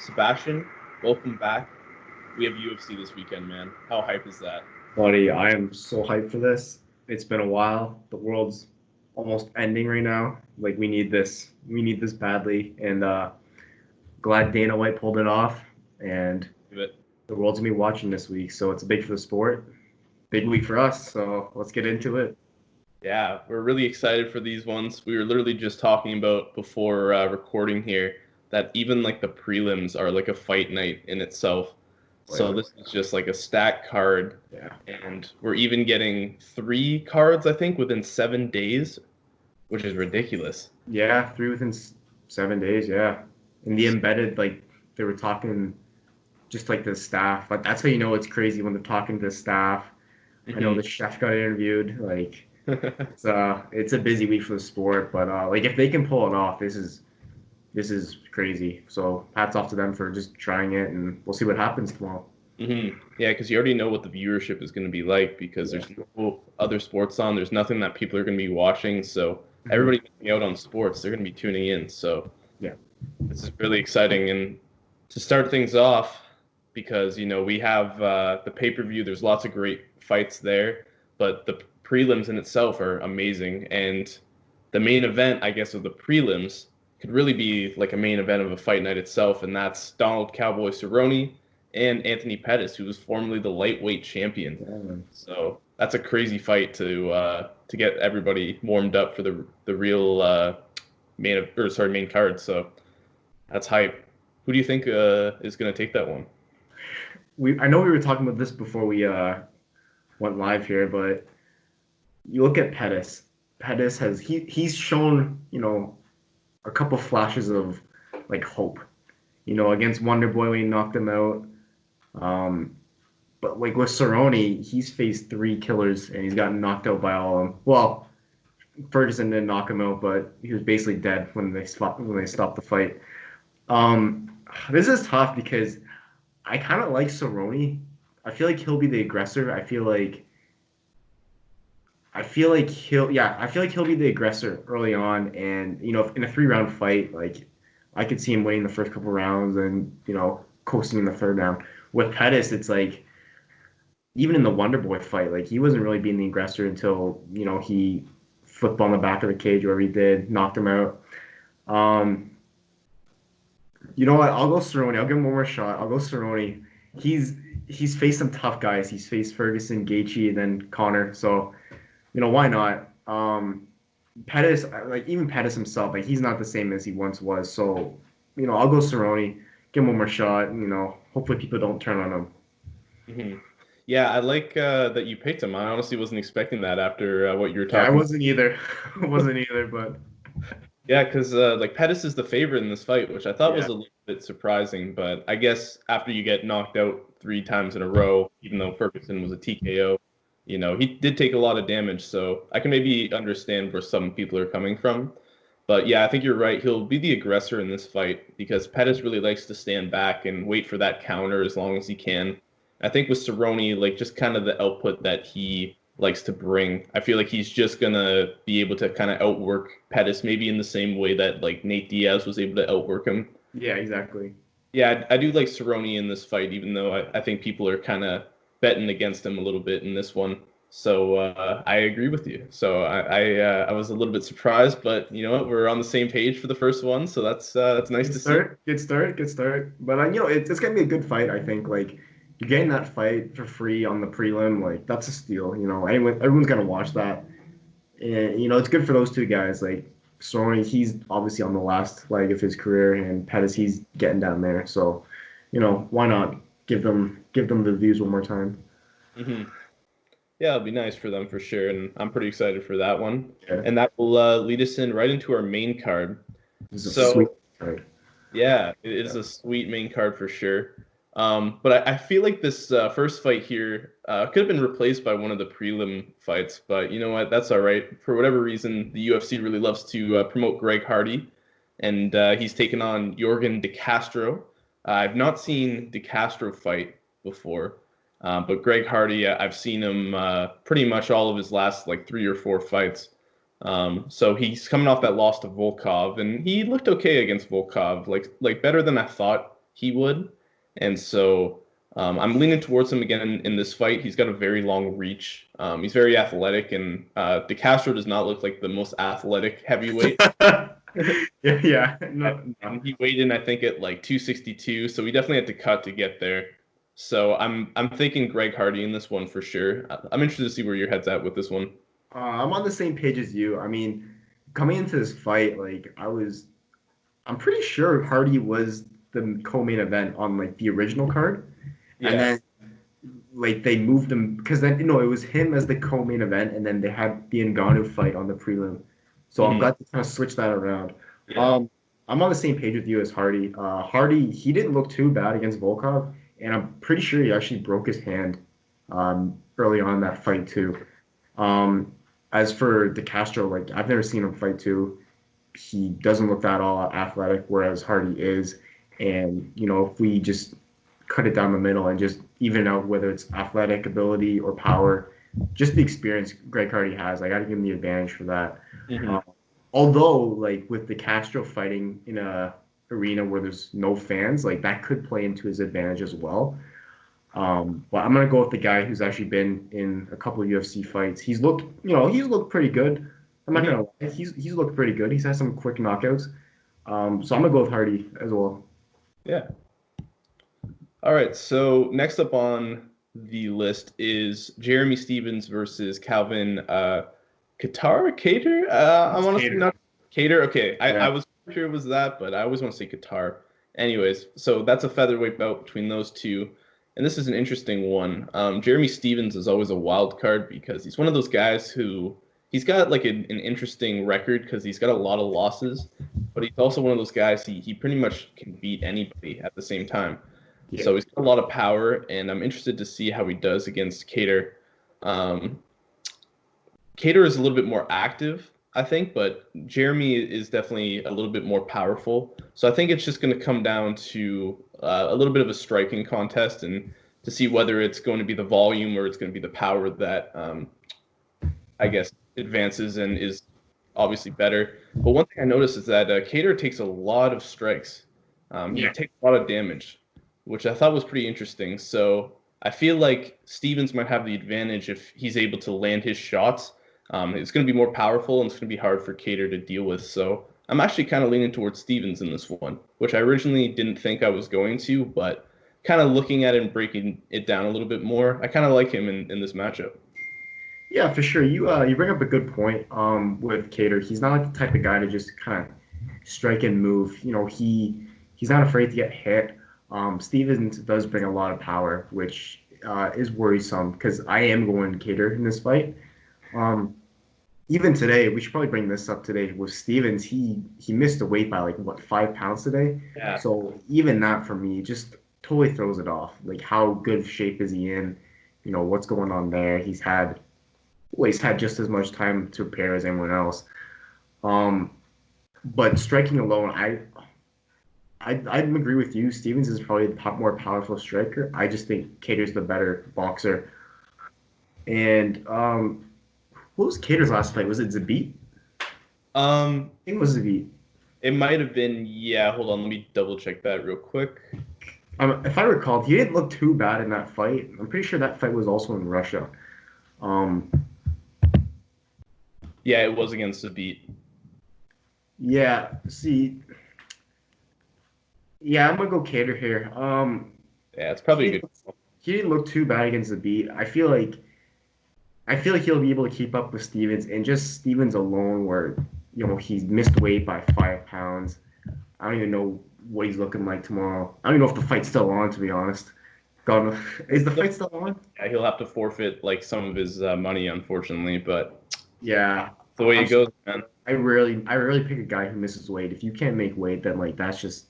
Sebastian, welcome back. We have UFC this weekend, man. How hype is that? Buddy, I am so hyped for this. It's been a while. The world's almost ending right now. Like we need this. We need this badly. And glad Dana White pulled it off. And But the world's gonna be watching this week. So it's big for the sport. Big week for us. So let's get into it. yeah, we're really excited for these ones. We were literally just talking about before recording here that even like the prelims are like a fight night in itself. Oh, So yeah. this is just like a stacked card, Yeah. and we're even getting three cards, I think, within 7 days, which is ridiculous. Yeah, three within 7 days, yeah. And the embedded, like they were talking just like the staff. Like that's how you know it's crazy when they're talking to the staff. I know Mhm. the chef got interviewed. Like it's a busy week for the sport, but like if they can pull it off, this is crazy. So hats off to them for just trying it, and we'll see what happens tomorrow. Yeah, because you already know what the viewership is going to be like because Yeah. there's no other sports on. There's nothing that people are going to be watching. So Hmm. everybody missing out on sports, they're going to be tuning in. So Yeah. this is really exciting. And to start things off, because we have the pay-per-view. There's lots of great fights there, but the prelims in itself are amazing. And the main event, I guess, of the prelims could really be like a main event of a fight night itself, and that's Donald Cowboy Cerrone and Anthony Pettis, who was formerly the lightweight champion. Yeah, man. So that's a crazy fight to get everybody warmed up for the real main card. So that's hype. Who do you think is going to take that one? I know we were talking about this before we went live here, but you look at Pettis. Pettis he's shown a couple flashes of like hope. Against Wonder Boy when he knocked him out. Um, But like with Cerrone, he's faced three killers and he's gotten knocked out by all of them. Well, Ferguson didn't knock him out, but he was basically dead when they stopped the fight. This is tough because I kind of like Cerrone. I feel like he'll be the aggressor. I feel like he'll be the aggressor early on, and in a 3 round fight, like I could see him winning the first couple rounds and coasting in the third round. With Pettis, it's like even in the Wonder Boy fight, like he wasn't really being the aggressor until he flipped on the back of the cage, whatever he did, knocked him out. Um, you know what? I'll go Cerrone. I'll give him one more shot. I'll go Cerrone. He's he's faced some tough guys. He's faced Ferguson, Gaichy, and then Connor. So why not? Pettis, like even Pettis himself, like he's not the same as he once was. So I'll go Cerrone. Give him one more shot. Hopefully people don't turn on him. Hmm. Yeah, I like that you picked him. I honestly wasn't expecting that after what you were Yeah, I talking. wasn't either. I wasn't either, but Yeah, because like Pettis is the favorite in this fight, which I thought was yeah. a little bit surprising. But I guess after you get knocked out three times in a row, even though Ferguson was a TKO, he did take a lot of damage. So I can maybe understand where some people are coming from. But yeah, I think you're right. He'll be the aggressor in this fight because Pettis really likes to stand back and wait for that counter as long as he can. I think with Cerrone, like just kind of the output that he likes to bring, I feel like he's just gonna be able to kind of outwork Pettis, maybe in the same way that like Nate Diaz was able to outwork him. Yeah, exactly. Yeah, I do like Cerrone in this fight, even though I think people are kind of betting against him a little bit in this one. So I agree with you. So I was a little bit surprised, but you know what? We're on the same page for the first one, so that's nice Good to see. start. Good start. Good start. But it's gonna be a good fight. I think like you're getting that fight for free on the prelim. Like that's a steal. Everyone's gonna watch that, and it's good for those two guys. Like Cerrone, he's obviously on the last leg of his career, and Pettis, he's getting down there. So, why not give them the views one more time? Hmm. Yeah, it'll be nice for them for sure, and I'm pretty excited for that one. Yeah, And that will lead us in right into our main card. this is a sweet So fight. yeah, it is Yeah. a sweet main card for sure. But I feel like this first fight here could have been replaced by one of the prelim fights, but you know what? That's all right. For whatever reason, the UFC really loves to promote Greg Hardy, and he's taken on Jorgen De Castro. I've not seen De Castro fight before, but Greg Hardy, I've seen him pretty much all of his last like 3 or 4 fights. So he's coming off that loss to Volkov, and he looked okay against Volkov, like better than I thought. he would. And so I'm leaning towards him again in this fight. He's got a very long reach. He's very athletic, and De Castro does not look like the most athletic heavyweight. Yeah. No. And he weighed in, I think, at like 262, so we definitely had to cut to get there. So I'm thinking Greg Hardy in this one for sure. I'm interested to see where your head's at with this one. I'm on the same page as you. I mean, coming into this fight, I'm pretty sure Hardy was the co-main event on like the original card, Yeah. and then like they moved him because then it was him as the co-main event, and then they had the Anganu fight on the prelim. So I'm glad to kind of switch that around. Yeah. I'm on the same page with you as Hardy. Hardy, he didn't look too bad against Volkov, and I'm pretty sure he actually broke his hand early on in that fight too. As for De Castro, like I've never seen him fight too. He doesn't look that all athletic, whereas Hardy is. And if we just cut it down the middle and just even out whether it's athletic ability or power, just the experience Greg Hardy has, I got to give him the advantage for that. Mm-hmm. Although, like with De Castro fighting in a arena where there's no fans, like that could play into his advantage as well. But I'm gonna go with the guy who's actually been in a couple of UFC fights. He's looked pretty good. I'm not gonna lie, he's looked pretty good. He's had some quick knockouts. So I'm gonna go with Hardy as well. Yeah. All right. So next up on the list is Jeremy Stephens versus Calvin Cater. I want to say not Cater. Okay, I was sure it was that, but I always want to say Qatar. Anyways, so that's a featherweight bout between those two, and this is an interesting one. Jeremy Stephens is always a wild card because he's one of those guys who he's got like an interesting record because he's got a lot of losses, but he's also one of those guys he pretty much can beat anybody at the same time. Yeah. So he's got a lot of power, and I'm interested to see how he does against Cater. Cater is a little bit more active, I think, but Jeremy is definitely a little bit more powerful. So I think it's just going to come down to a little bit of a striking contest and to see whether it's going to be the volume or it's going to be the power that, I guess, advances and is obviously better. But one thing I noticed is that Cater takes a lot of strikes. He takes a lot of damage, which I thought was pretty interesting. So I feel like Stephens might have the advantage if he's able to land his shots. It's going to be more powerful, and it's going to be hard for Cater to deal with. So I'm actually kind of leaning towards Stephens in this one, which I originally didn't think I was going to, but kind of looking at it and breaking it down a little bit more, I kind of like him in this matchup. Yeah, for sure. You bring up a good point with Cater. He's not like the type of guy to just kind of strike and move. He's not afraid to get hit. Stephens does bring a lot of power, which is worrisome because I am going Cater in this fight. Even today, we should probably bring this up today with Stephens. He missed the weight by like 5 pounds today. Yeah. So even that for me just totally throws it off. Like how good shape is he in? What's going on there? He's had just as much time to prepare as anyone else. But striking alone, I agree with you. Stephens is probably the more powerful striker. I just think Cater's the better boxer. And what was Cater's last fight? Was it Zabit? I think it was Zabit. It might have been, yeah. Hold on, let me double check that real quick. If I recall, he didn't look too bad in that fight. I'm pretty sure that fight was also in Russia. Yeah, it was against Zabit. Yeah, see. Yeah, I'm gonna go Cater here. Yeah, it's probably a good. He didn't look too bad against Zabit. I feel like he'll be able to keep up with Stephens, and just Stephens alone, where he's missed weight by 5 pounds. I don't even know what he's looking like tomorrow. I don't even know if the fight's still on, to be honest. God, is the fight still on? Yeah, he'll have to forfeit like some of his money, unfortunately. But yeah, the way it goes, man. I rarely pick a guy who misses weight. If you can't make weight, then like that's just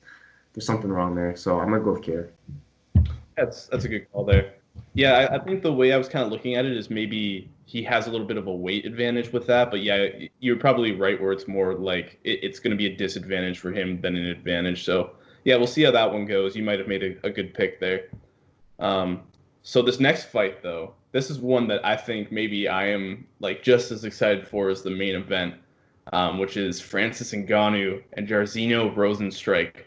there's something wrong there. So I'm gonna go with Cater. That's a good call there. Yeah, I think the way I was kind of looking at it is maybe he has a little bit of a weight advantage with that. But yeah, you're probably right where it's more like it's going to be a disadvantage for him than an advantage. So yeah, we'll see how that one goes. You might have made a good pick there. So this next fight, though, this is one that I think maybe I am like just as excited for as the main event, which is Francis Ngannou and Jairzinho Rozenstruik.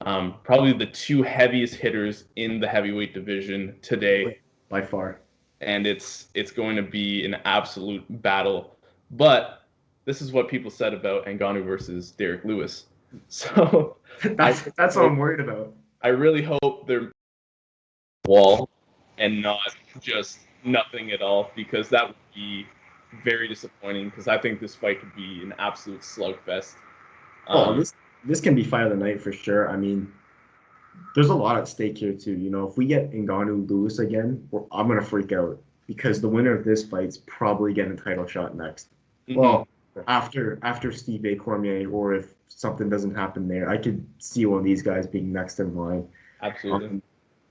Probably the two heaviest hitters in the heavyweight division today, by far. and it's going to be an absolute battle. But this is what people said about Ngannou versus Derek Lewis. So That's what I'm worried about. I really hope they're wall and not just nothing at all, because that would be very disappointing, because I think this fight could be an absolute slugfest. This can be fight of the night for sure. I mean, there's a lot at stake here too. You know, if we get Ngannou Lewis again, I'm gonna freak out because the winner of this fight's probably getting a title shot next. Mm-hmm. Well, after Stipe Cormier, or if something doesn't happen there, I could see one of these guys being next in line. Absolutely. If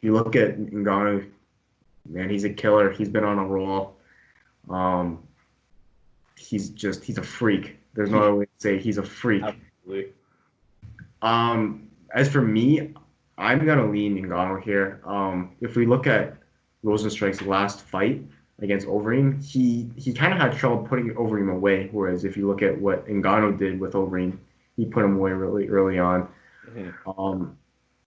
you look at Ngannou, man, he's a killer. He's been on a roll. He's a freak. There's no other way to say it. He's a freak. Absolutely. As for me, I'm gonna lean Ngannou here. If we look at Rozenstruik's last fight against Overeem, he kind of had trouble putting Overeem away. Whereas if you look at what Ngannou did with Overeem, he put him away really early on. Mm-hmm.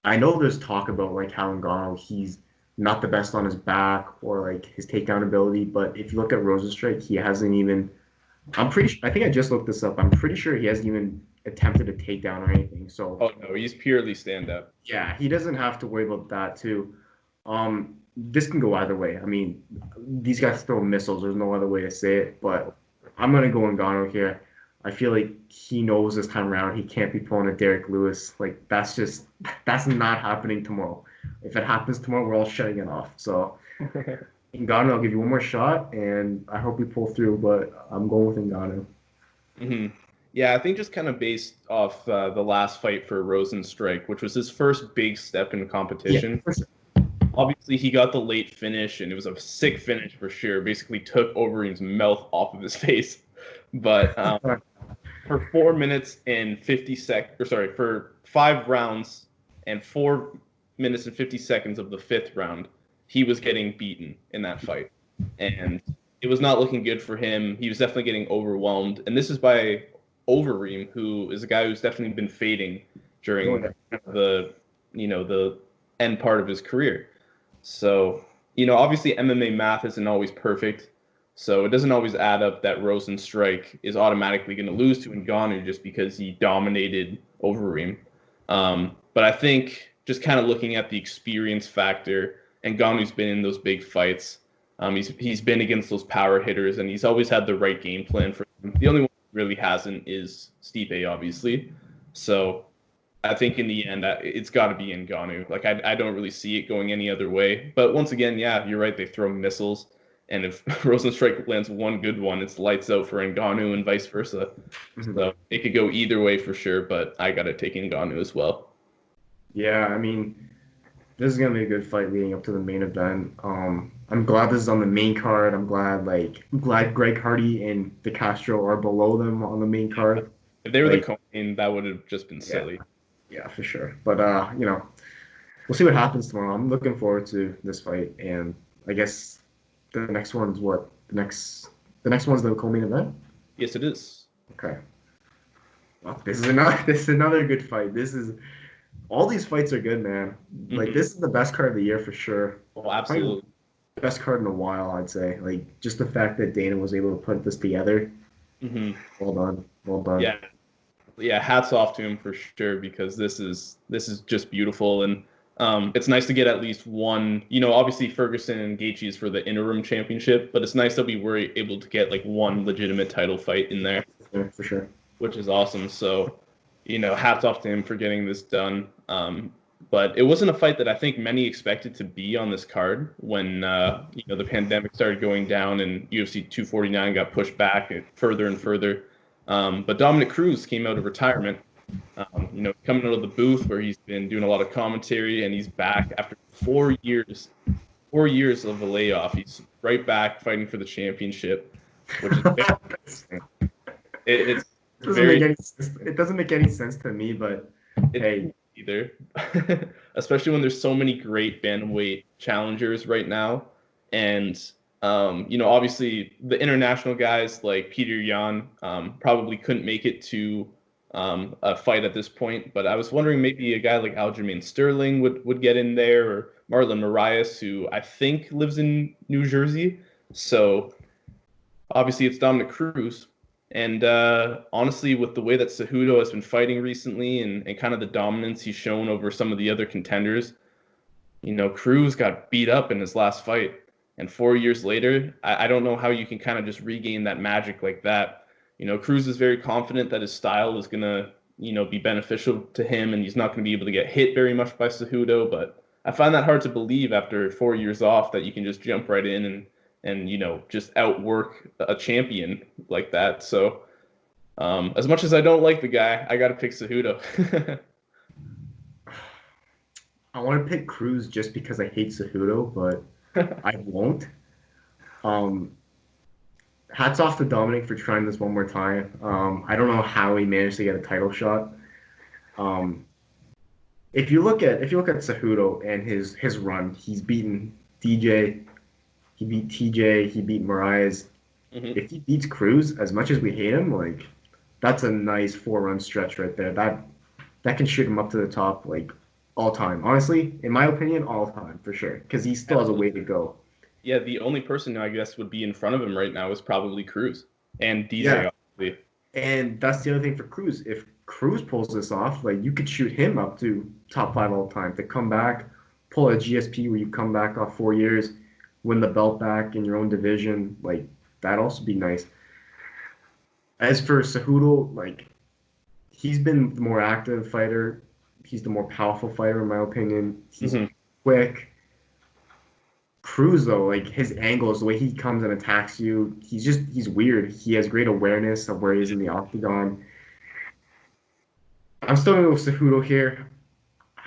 I know there's talk about like how Ngannou, he's not the best on his back or like his takedown ability, but if you look at Rozenstruik, he hasn't even. I think I just looked this up. I'm pretty sure he hasn't even attempted a takedown or anything. So. Oh no, he's purely stand up. Yeah, he doesn't have to worry about that too. This can go either way. I mean, these guys throw missiles. There's no other way to say it. But I'm gonna go Ngannou here. I feel like he knows this time around he can't be pulling a Derek Lewis. Like that's not happening tomorrow. If it happens tomorrow, we're all shutting it off. So Ngannou, I'll give you one more shot, and I hope you pull through. But I'm going with Ngannou. Mm-hmm. Yeah, I think just kind of based off the last fight for Rozenstruik, which was his first big step in competition. Yeah, obviously, he got the late finish, and it was a sick finish for sure. Basically, took Overeem's mouth off of his face. But for 4 minutes and 50 for 5 rounds and 4 minutes and 50 seconds of the 5th round, he was getting beaten in that fight, and it was not looking good for him. He was definitely getting overwhelmed, and this is by Overeem, who is a guy who's definitely been fading during the end part of his career. So, obviously MMA math isn't always perfect, so it doesn't always add up that Rozenstruik is automatically going to lose to Ngannou just because he dominated Overeem. But I think just kind of looking at the experience factor, Ngannou's been in those big fights. He's been against those power hitters, and he's always had the right game plan for them. The only one really hasn't is Stipe, obviously. So I think in the end, it's got to be Ngannou. Like I don't really see it going any other way. But once again, yeah, you're right. They throw missiles, and if Rozenstruik lands one good one, it's lights out for Ngannou and vice versa. Mm-hmm. So it could go either way for sure. But I got to take Ngannou as well. Yeah, I mean, this is gonna be a good fight leading up to the main event. I'm glad this is on the main card. I'm glad Greg Hardy and De Castro are below them on the main card. If they were the co-main, that would have just been silly. Yeah, for sure. But we'll see what happens tomorrow. I'm looking forward to this fight, and I guess the next one's what? The next one's the co-main event? Yes, it is. Okay. Well, this is another good fight. All these fights are good, man. Like, this is the best card of the year for sure. Oh, absolutely. Best card in a while, I'd say. Like, just the fact that Dana was able to put this together. Mm-hmm. Well done. Yeah. Hats off to him for sure, because this is just beautiful, and it's nice to get at least one. Obviously Ferguson and Gaichy is for the interim championship, but it's nice that we were able to get like one legitimate title fight in there. Yeah, for sure. Which is awesome. So, hats off to him for getting this done. But it wasn't a fight that I think many expected to be on this card when, the pandemic started going down and UFC 249 got pushed back further and further. But Dominic Cruz came out of retirement, coming out of the booth where he's been doing a lot of commentary, and he's back after 4 years of a layoff. He's right back fighting for the championship, which is it doesn't make any sense to me, but hey. Either, especially when there's so many great bantamweight challengers right now, and obviously the international guys like Peter Yan probably couldn't make it to a fight at this point. But I was wondering maybe a guy like Aljamain Sterling would get in there, or Marlon Moraes, who I think lives in New Jersey. So obviously it's Dominic Cruz. And honestly, with the way that Cejudo has been fighting recently and kind of the dominance he's shown over some of the other contenders, Cruz got beat up in his last fight. And 4 years later, I don't know how you can kind of just regain that magic like that. Cruz is very confident that his style is going to, be beneficial to him, and he's not going to be able to get hit very much by Cejudo. But I find that hard to believe after 4 years off that you can just jump right in and just outwork a champion like that. So as much as I don't like the guy, I got to pick Cejudo. I want to pick Cruz just because I hate Cejudo, but I won't. Hats off to Dominic for trying this one more time. I don't know how he managed to get a title shot. If you look at Cejudo and his run, he's beaten DJ, he beat TJ, he beat Moraes. Mm-hmm. If he beats Cruz, as much as we hate him, like that's a nice 4-run stretch right there. That can shoot him up to the top, like all time. Honestly, in my opinion, all time for sure, because he still has a way to go. Yeah, the only person I guess would be in front of him right now is probably Cruz and DJ. Yeah. Obviously. And that's the other thing for Cruz. If Cruz pulls this off, like you could shoot him up to top 5 all time to come back, pull a GSP where you come back off 4 years, win the belt back in your own division. Like that'd also be nice. As for Cejudo, like he's been the more active fighter. He's the more powerful fighter in my opinion. He's quick. Cruz though, like his angles, the way he comes and attacks you, he's weird. He has great awareness of where he is in the octagon. I'm still gonna go with Cejudo here.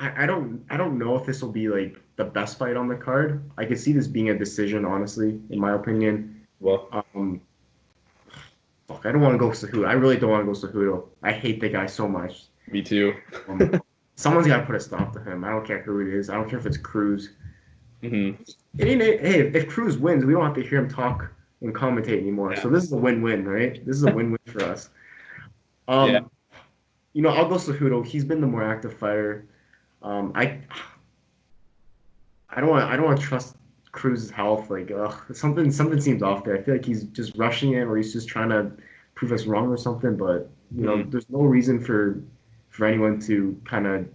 I don't know if this will be like the best fight on the card. I could see this being a decision, honestly, in my opinion. Well, I don't want to go Cejudo. I really don't want to go Cejudo. I hate the guy so much. Me too. Someone's got to put a stop to him. I don't care who it is. I don't care if it's Cruz. Mm-hmm. Hey, if Cruz wins, we don't have to hear him talk and commentate anymore. Yeah. So this is a win-win, right? This is a win-win for us. Yeah. I'll go Cejudo. He's been the more active fighter. I don't want to trust Cruz's health. Like, something seems off there. I feel like he's just rushing it, or he's just trying to prove us wrong or something. But there's no reason for anyone to kind of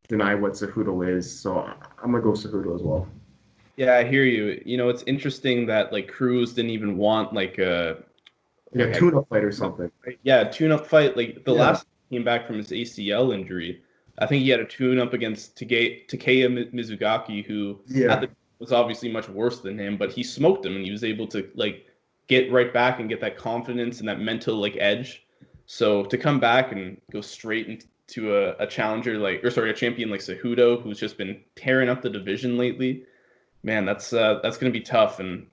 deny what Cejudo is. So I'm gonna go Cejudo as well. Yeah, I hear you. It's interesting that like Cruz didn't even want like a tune-up fight or something. Yeah, a tune-up fight. Like the last he came back from his ACL injury, I think he had a tune-up against Takeya Mizugaki, who was obviously much worse than him, but he smoked him and he was able to like get right back and get that confidence and that mental like edge. So to come back and go straight into a challenger a champion like Cejudo, who's just been tearing up the division lately, man, that's gonna be tough. And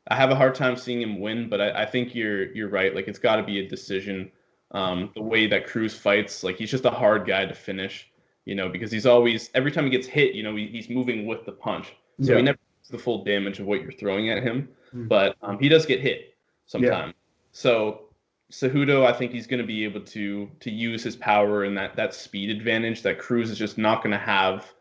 I have a hard time seeing him win, but I think you're right. Like it's got to be a decision. The way that Cruz fights, like he's just a hard guy to finish. Because he's always every time he gets hit, he's moving with the punch, so he never gets the full damage of what you're throwing at him. But he does get hit sometimes. So Cejudo, I think he's going to be able to use his power and that speed advantage that Cruz is just not going to have.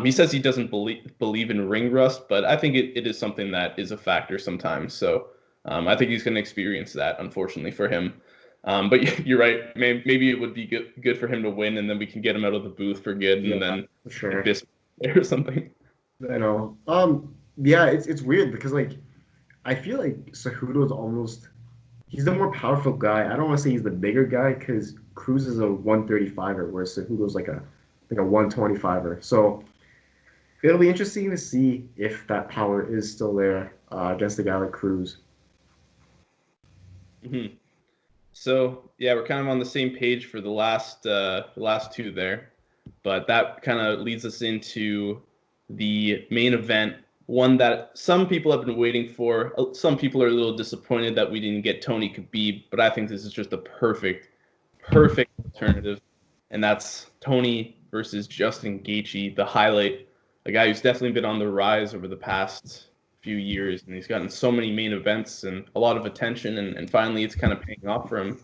He says he doesn't believe in ring rust, but I think it is something that is a factor sometimes. So I think he's going to experience that, unfortunately for him. But you're right. Maybe it would be good for him to win, and then we can get him out of the booth for good, and then or something. I know. It's weird because like I feel like Cejudo is almost. He's the more powerful guy. I don't want to say he's the bigger guy because Cruz is a 135er, whereas Cejudo's like a 125er. So it'll be interesting to see if that power is still there against a guy like Cruz. Mm-hmm. So yeah, we're kind of on the same page for the last two there, but that kind of leads us into the main event. One that some people have been waiting for. Some people are a little disappointed that we didn't get Tony Khabib, but I think this is just a perfect alternative, and that's Tony versus Justin Gaichy, the highlight, a guy who's definitely been on the rise over the past few years, and he's gotten so many main events and a lot of attention, and finally it's kind of paying off for him.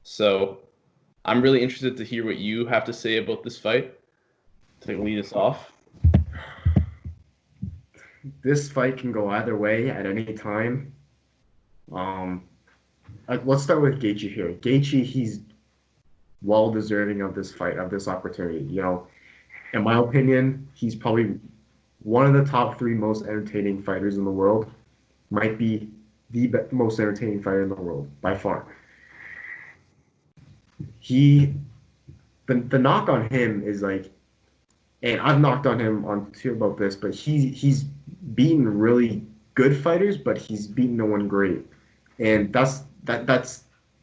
So I'm really interested to hear what you have to say about this fight to lead us off. This fight can go either way at any time. Um, let's start with Gaethje here. Gaethje, he's well deserving of this fight, of this opportunity. In my opinion, he's probably one of the top three most entertaining fighters in the world. Might be the most entertaining fighter in the world by far. The knock on him is like, and I've knocked on him on too about this, but he's beaten really good fighters, but he's beaten no one great, and that's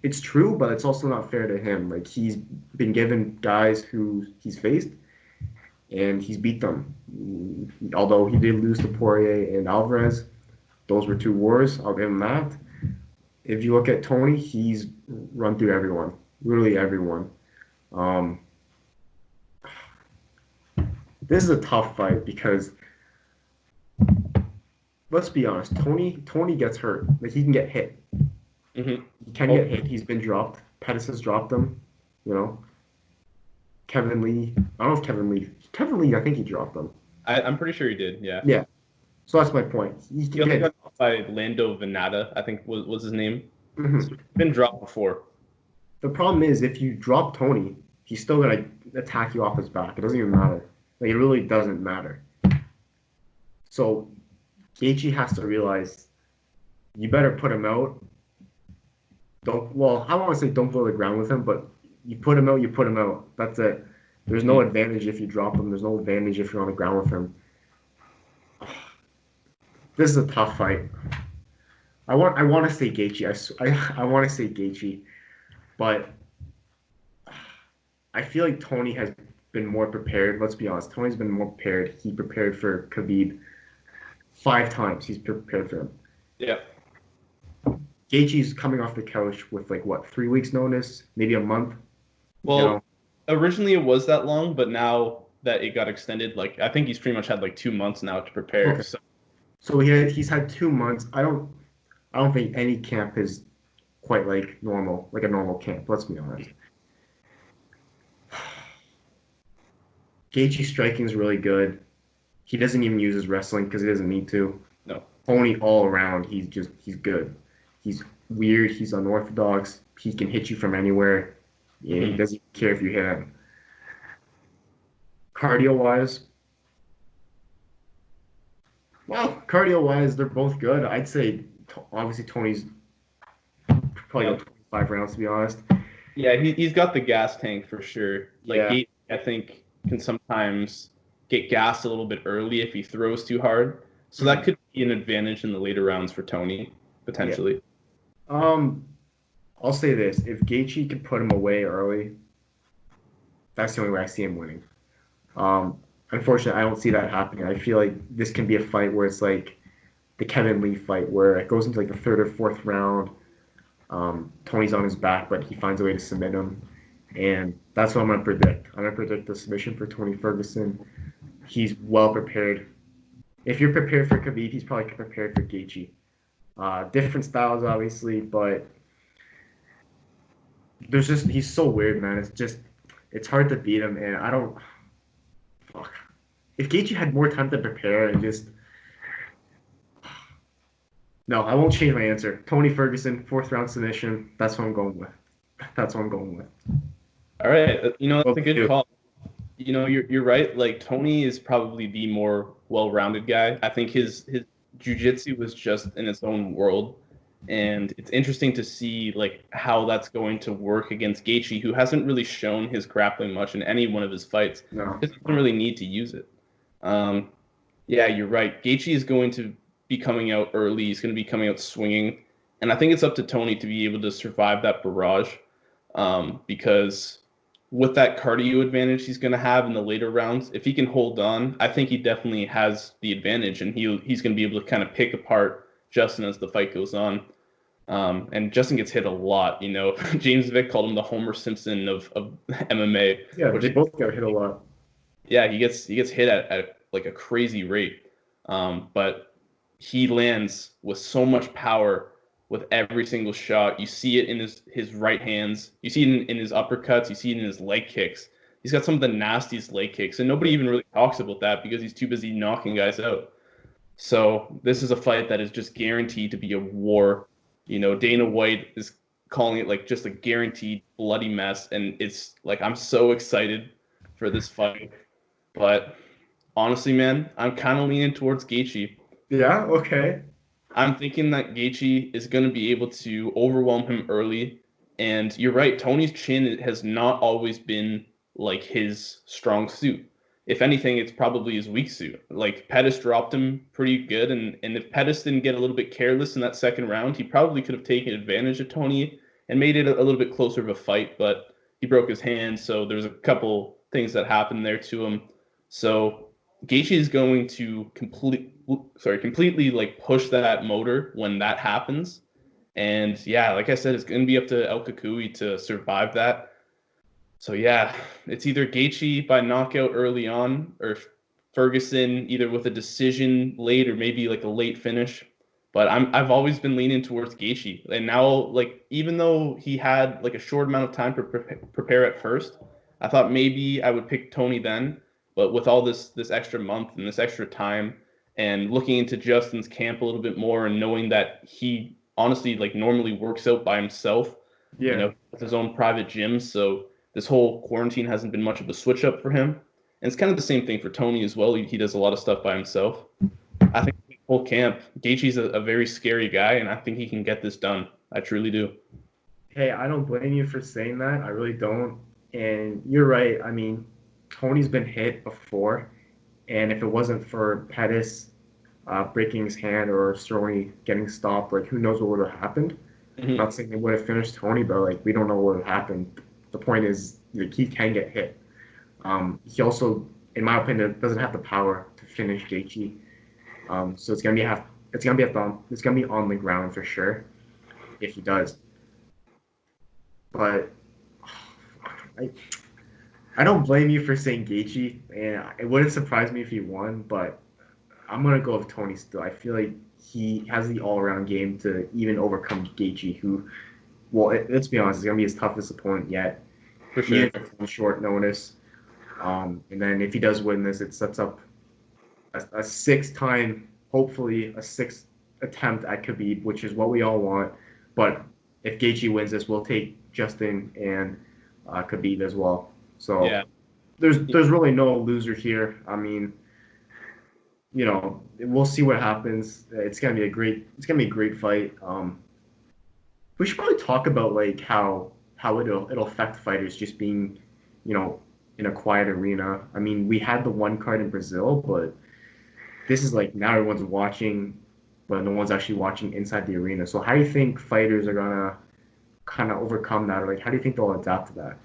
it's true, but it's also not fair to him. Like, he's been given guys who he's faced, and he's beat them. Although he did lose to Poirier and Alvarez, those were two wars. I'll give him that. If you look at Tony, he's run through everyone, literally everyone. This is a tough fight because, let's be honest, Tony gets hurt. Like, he can get hit. Mm-hmm. He can get hit. He's been dropped. Pettis has dropped him. Kevin Lee. I don't know if Kevin Lee, I think he dropped him. I'm pretty sure he did. Yeah. Yeah. So that's my point. He only got dropped by Lando Venata, I think was his name. Mm-hmm. So he's been dropped before. The problem is, if you drop Tony, he's still gonna attack you off his back. It doesn't even matter. Like, it really doesn't matter. So Gaethje has to realize, you better put him out. I don't want to say don't go to the ground with him, but you put him out. That's it. There's no advantage if you drop him. There's no advantage if you're on the ground with him. This is a tough fight. I want to say Gaethje. I want to say Gaethje, but I feel like Tony has been more prepared. Let's be honest. Tony's been more prepared. He prepared for Khabib 5 times. He's prepared for him. Yeah. Gaethje's coming off the couch with 3 weeks notice, maybe a month. Well, originally it was that long, but now that it got extended, I think he's pretty much had 2 months now to prepare. Okay. So he's had 2 months. I don't think any camp is quite like a normal camp. Let's be honest. Gaethje's striking is really good. He doesn't even use his wrestling because he doesn't need to. No. Tony all around, he's good. He's weird. He's unorthodox. He can hit you from anywhere. Yeah, He doesn't care if you hit him. Cardio-wise, they're both good. I'd say, obviously, Tony's probably got 25 rounds, to be honest. Yeah, he's got the gas tank for sure. Gaethje, I think, can sometimes get gassed a little bit early if he throws too hard. So that could be an advantage in the later rounds for Tony, potentially. Yeah. I'll say this. If Gaethje could put him away early, that's the only way I see him winning. Unfortunately, I don't see that happening. I feel like this can be a fight where it's like the Kevin Lee fight, where it goes into the 3rd or 4th round. Tony's on his back, but he finds a way to submit him. And that's what I'm going to predict. I'm going to predict the submission for Tony Ferguson. He's well prepared. If you're prepared for Khabib, he's probably prepared for Gaethje. Different styles, obviously, but he's so weird, man. It's hard to beat him, and I don't. Fuck. If Gaethje had more time to prepare and just. No, I won't change my answer. Tony Ferguson, 4th round submission. That's what I'm going with. All right, that's a good call. You're right. Tony is probably the more well-rounded guy. I think his jiu-jitsu was just in its own world, and it's interesting to see how that's going to work against Gaethje, who hasn't really shown his grappling much in any one of his fights. No, he doesn't really need to use it. Yeah, you're right. Gaethje is going to be coming out early. He's going to be coming out swinging, and I think it's up to Tony to be able to survive that barrage, because with that cardio advantage he's going to have in the later rounds, if he can hold on, I think he definitely has the advantage, and he's going to be able to kind of pick apart Justin as the fight goes on. And Justin gets hit a lot. James Vick called him the Homer Simpson of MMA. Yeah, they both got hit a lot. Yeah, he gets hit at a crazy rate. But he lands with so much power with every single shot. You see it in his right hands. You see it in his uppercuts. You see it in his leg kicks. He's got some of the nastiest leg kicks, and nobody even really talks about that because he's too busy knocking guys out. So this is a fight that is just guaranteed to be a war. Dana White is calling it like just a guaranteed bloody mess, and it's like I'm so excited for this fight. But honestly, man, I'm kind of leaning towards Gaethje. Yeah. Okay. I'm thinking that Gaethje is going to be able to overwhelm him early. And you're right, Tony's chin has not always been like his strong suit. If anything, it's probably his weak suit. Like Pettis dropped him pretty good, and if Pettis didn't get a little bit careless in that second round, he probably could have taken advantage of Tony and made it a little bit closer of a fight. But he broke his hand, so there's a couple things that happened there to him. So Gaethje is going to completely like push that motor when that happens. And yeah, like I said, it's going to be up to El Kakui to survive that. So yeah, it's either Gaethje by knockout early on or Ferguson either with a decision late or maybe like a late finish. But I've always been leaning towards Gaethje. And now, like, even though he had like a short amount of time to prepare at first, I thought maybe I would pick Tony then. But with all this extra month and this extra time and looking into Justin's camp a little bit more and knowing that he honestly like normally works out by himself, Yeah. with his own private gym. So this whole quarantine hasn't been much of a switch up for him. And it's kind of the same thing for Tony as well. He does a lot of stuff by himself. I think the whole camp, Gaethje's a very scary guy, and I think he can get this done. I truly do. Hey, I don't blame you for saying that. I really don't. And you're right. I mean, Tony's been hit before, and if it wasn't for Pettis breaking his hand or Cerrone getting stopped, like who knows what would have happened. I'm not saying they would have finished Tony, but like we don't know what would have happened. The point is, like, he can get hit. He also, in my opinion, doesn't have the power to finish Gaethje. So it's gonna be on the ground for sure if he does. But I, I don't blame you for saying Gaethje, and it wouldn't surprise me if he won. But I'm gonna go with Tony still. I feel like he has the all-around game to even overcome Gaethje, who, well, let's be honest, is gonna be his toughest opponent yet. For sure. On short notice. And then if he does win this, it sets up a sixth-time, hopefully a sixth attempt at Khabib, which is what we all want. But if Gaethje wins this, we'll take Justin and Khabib as well. So Yeah. there's really no loser here. I mean, we'll see what happens. It's gonna be a great fight. We should probably talk about like how it'll affect fighters just being, in a quiet arena. I mean, we had the one card in Brazil, but this is like now everyone's watching, but no one's actually watching inside the arena. So how do you think fighters are gonna kind of overcome that, or like how do you think they'll adapt to that?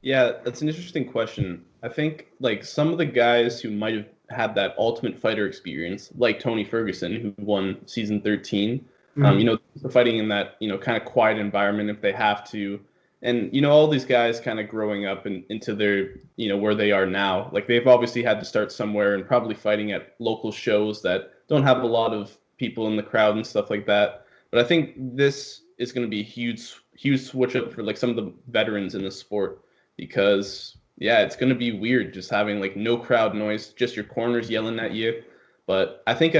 Yeah, that's an interesting question. I think like some of the guys who might have had that Ultimate Fighter experience, like Tony Ferguson, who won season 13, Mhm. fighting in that, kind of quiet environment if they have to. And, all these guys kind of growing up into their, where they are now, like they've obviously had to start somewhere and probably fighting at local shows that don't have a lot of people in the crowd and stuff like that. But I think this is going to be a huge switch up for like some of the veterans in the sport because yeah, it's going to be weird just having like no crowd noise, just your corners yelling at you. But I think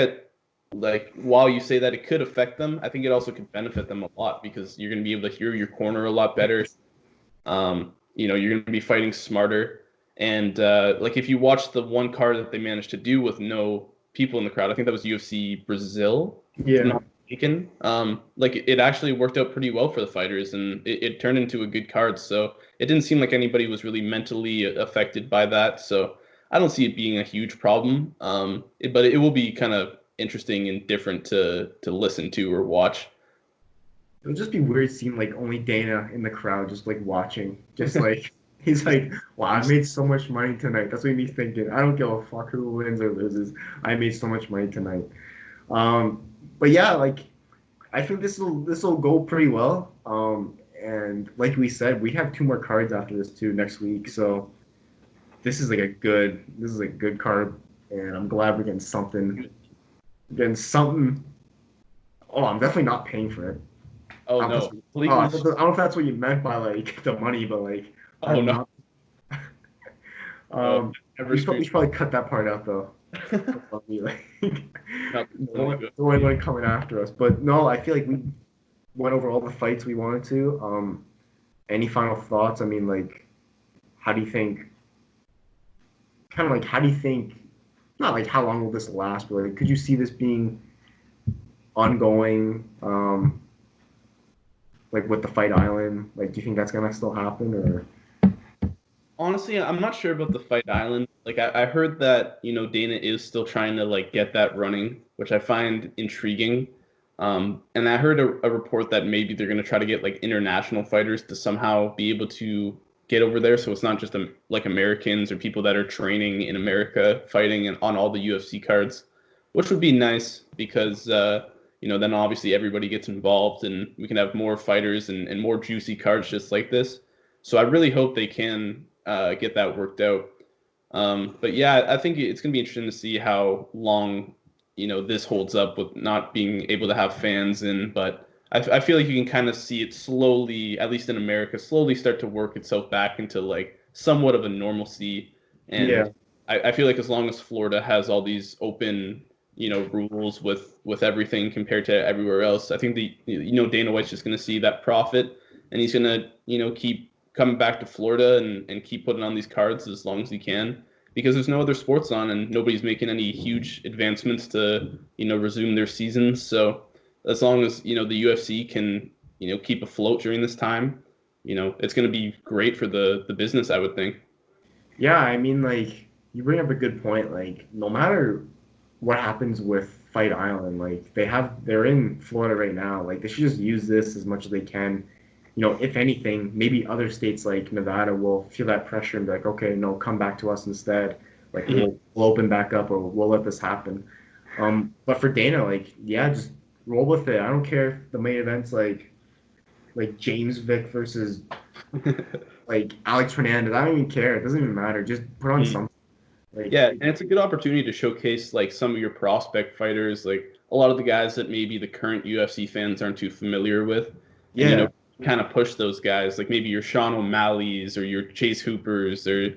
like while you say that it could affect them, I think it also could benefit them a lot because you're going to be able to hear your corner a lot better. You're going to be fighting smarter. And like if you watch the one card that they managed to do with no people in the crowd, I think that was UFC Brazil. If I'm Yeah. not mistaken. Like it actually worked out pretty well for the fighters, and it turned into a good card. So it didn't seem like anybody was really mentally affected by that. So I don't see it being a huge problem. But it will be kind of interesting and different to listen to or watch. It would just be weird seeing like only Dana in the crowd, just like watching, just like he's like, "Wow, I made so much money tonight." That's what he's thinking. I don't give a fuck who wins or loses. I made so much money tonight. Um, but yeah, like I think this will go pretty well. And like we said, we have two more cards after this too next week. So this is a good card, and I'm glad we're getting something Oh, I'm definitely not paying for it. Oh I don't, no, oh, I please. don't know if that's what you meant by like the money, but like Oh I'm no, not. no, Um, never we stream. should probably cut that part out though. Probably, like, Not no really one, good. no one like coming after us. But no, I feel like we went over all the fights we wanted to. Any final thoughts? I mean, like, how do you think? Kind of like, how do you think? Not like how long will this last, but like, could you see this being ongoing? Like with the Fight Island, like, do you think that's gonna still happen or? Honestly, I'm not sure about the Fight Island. Like I heard that, Dana is still trying to like get that running, which I find intriguing. And I heard a report that maybe they're gonna try to get like international fighters to somehow be able to get over there, so it's not just like Americans or people that are training in America fighting and on all the UFC cards, which would be nice because then obviously everybody gets involved and we can have more fighters and more juicy cards just like this. So I really hope they can get that worked out. But yeah, I think it's going to be interesting to see how long, this holds up with not being able to have fans in. But I feel like you can kind of see it slowly, at least in America, slowly start to work itself back into like somewhat of a normalcy. And Yeah, I feel like as long as Florida has all these open, rules with everything compared to everywhere else, I think Dana White's just going to see that profit, and he's going to, keep coming back to Florida and keep putting on these cards as long as he can because there's no other sports on and nobody's making any huge advancements to, resume their seasons. So as long as, the UFC can, keep afloat during this time, it's going to be great for the business, I would think. yeah. I mean, like, you bring up a good point. Like, no matter what happens with Fight Island, like they're in Florida right now. Like, they should just use this as much as they can. If anything, maybe other states like Nevada will feel that pressure and be like, okay, no, come back to us instead. Like, we'll open back up or we'll let this happen. But for Dana, like, yeah, just roll with it. I don't care if the main event's like James Vick versus like Alex Hernandez. I don't even care. It doesn't even matter. Just put on something. Like, Yeah, and it's a good opportunity to showcase like some of your prospect fighters, like a lot of the guys that maybe the current UFC fans aren't too familiar with, and yeah, kind of push those guys, like maybe your Sean O'Malley's or your Chase Hoopers or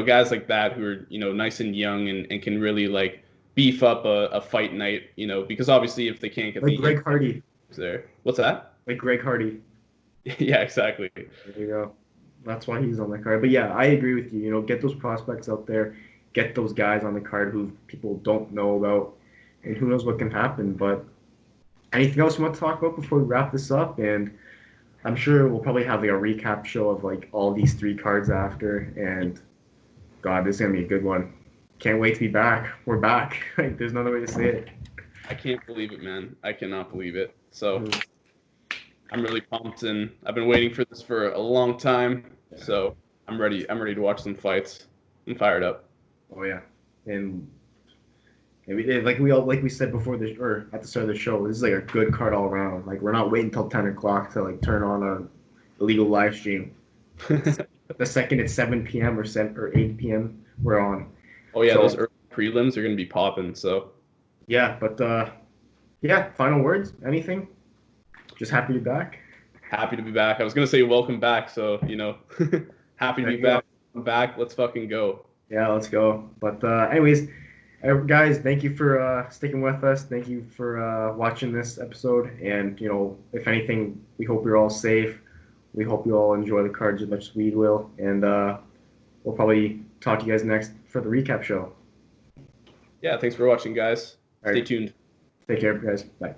guys like that who are nice and young and can really like beef up a fight night, because obviously if they can't get like the Greg Hardy. there, what's that? Like Greg Hardy. Yeah, exactly. There you go. That's why he's on the card. But yeah, I agree with you. Get those prospects out there, get those guys on the card who people don't know about, and who knows what can happen. But anything else you want to talk about before we wrap this up? And I'm sure we'll probably have like a recap show of like all these three cards after. And God, this is gonna be a good one. Can't wait to be back. We're back. Like, there's no other way to say it. I can't believe it, man. I cannot believe it. So I'm really pumped, and I've been waiting for this for a long time. So I'm ready. I'm ready to watch some fights. I'm fired up. Oh yeah, and like we said before this or at the start of the show, this is like a good card all around. Like, we're not waiting till 10 o'clock to like turn on a illegal live stream. The second it's 7 p.m. or 8 p.m. we're on. Oh yeah, those So early prelims are gonna be popping. So yeah, but yeah. Final words? Anything? Just happy to be back. happy to be back. I was gonna say welcome back. So happy to There be you go. back. I'm back. Let's fucking go. Yeah, let's go. But anyways, guys, thank you for sticking with us. Thank you for watching this episode. And if anything, we hope you're all safe. We hope you all enjoy the cards as much as we will. And we'll probably talk to you guys next for the recap show. Yeah, thanks for watching, guys. All Stay right, tuned. take care, guys. Bye.